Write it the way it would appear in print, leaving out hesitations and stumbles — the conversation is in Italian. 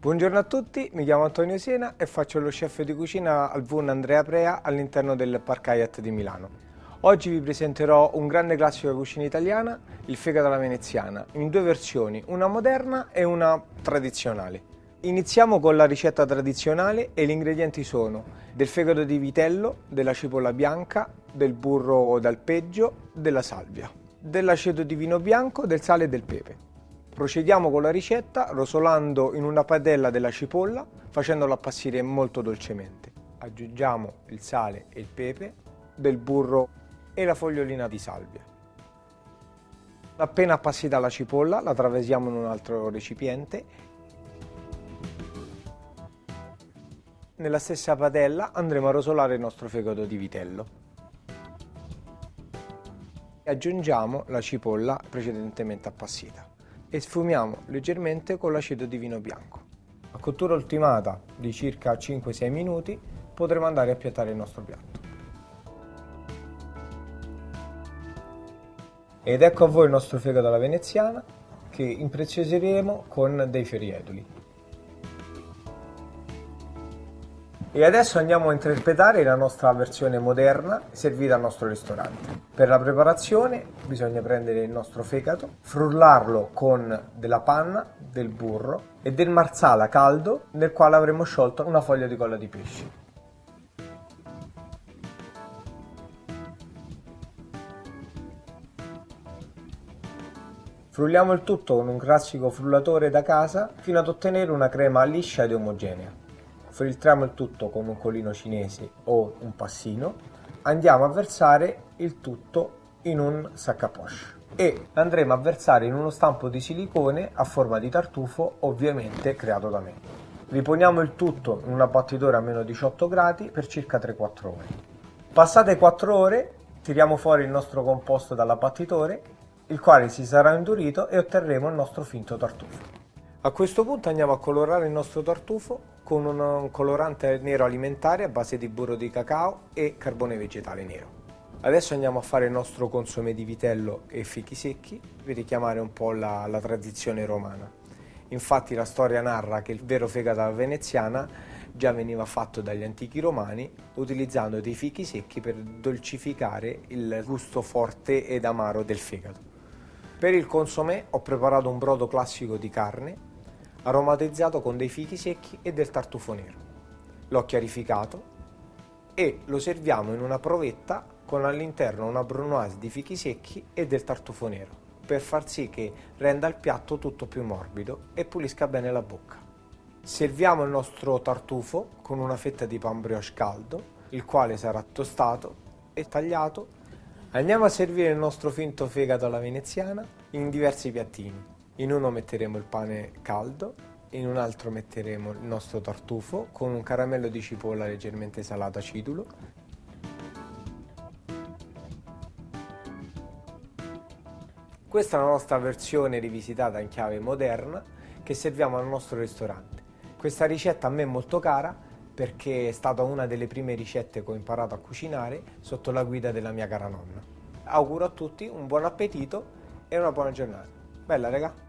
Buongiorno a tutti, mi chiamo Antonio Siena e faccio lo chef di cucina al VUN Andrea Prea all'interno del Park Hyatt di Milano. Oggi vi presenterò un grande classico della cucina italiana, il fegato alla veneziana, in due versioni, una moderna e una tradizionale. Iniziamo con la ricetta tradizionale e gli ingredienti sono del fegato di vitello, della cipolla bianca, del burro d'alpeggio, della salvia, dell'aceto di vino bianco, del sale e del pepe. Procediamo con la ricetta rosolando in una padella della cipolla facendola appassire molto dolcemente. Aggiungiamo il sale e il pepe, del burro e la fogliolina di salvia. Appena appassita la cipolla la traversiamo in un altro recipiente. Nella stessa padella andremo a rosolare il nostro fegato di vitello. Aggiungiamo la cipolla precedentemente appassita e sfumiamo leggermente con l'aceto di vino bianco. A cottura ultimata di circa 5-6 minuti potremo andare a piattare il nostro piatto. Ed ecco a voi il nostro fegato alla veneziana che impreziosiremo con dei fiori eduli. E adesso andiamo a interpretare la nostra versione moderna servita al nostro ristorante. Per la preparazione bisogna prendere il nostro fegato, frullarlo con della panna, del burro e del marsala caldo nel quale avremo sciolto una foglia di colla di pesce. Frulliamo il tutto con un classico frullatore da casa fino ad ottenere una crema liscia ed omogenea. Filtriamo il tutto con un colino cinese o un passino, andiamo a versare il tutto in un sac à poche e andremo a versare in uno stampo di silicone a forma di tartufo, ovviamente creato da me. Riponiamo il tutto in un abbattitore a meno 18 gradi per circa 3-4 ore. Passate 4 ore tiriamo fuori il nostro composto dall'abbattitore, il quale si sarà indurito e otterremo il nostro finto tartufo. A questo punto andiamo a colorare il nostro tartufo con un colorante nero alimentare a base di burro di cacao e carbone vegetale nero. Adesso andiamo a fare il nostro consomé di vitello e fichi secchi per richiamare un po' la tradizione romana. Infatti la storia narra che il vero fegato alla veneziana già veniva fatto dagli antichi romani utilizzando dei fichi secchi per dolcificare il gusto forte ed amaro del fegato. Per il consomé ho preparato un brodo classico di carne aromatizzato con dei fichi secchi e del tartufo nero. L'ho chiarificato e lo serviamo in una provetta con all'interno una brunoise di fichi secchi e del tartufo nero per far sì che renda il piatto tutto più morbido e pulisca bene la bocca. Serviamo il nostro tartufo con una fetta di pan brioche caldo, il quale sarà tostato e tagliato. Andiamo a servire il nostro finto fegato alla veneziana in diversi piattini. In uno metteremo il pane caldo, in un altro metteremo il nostro tartufo con un caramello di cipolla leggermente salato acidulo. Questa è la nostra versione rivisitata in chiave moderna che serviamo al nostro ristorante. Questa ricetta a me è molto cara perché è stata una delle prime ricette che ho imparato a cucinare sotto la guida della mia cara nonna. Auguro a tutti un buon appetito e una buona giornata. Bella, raga!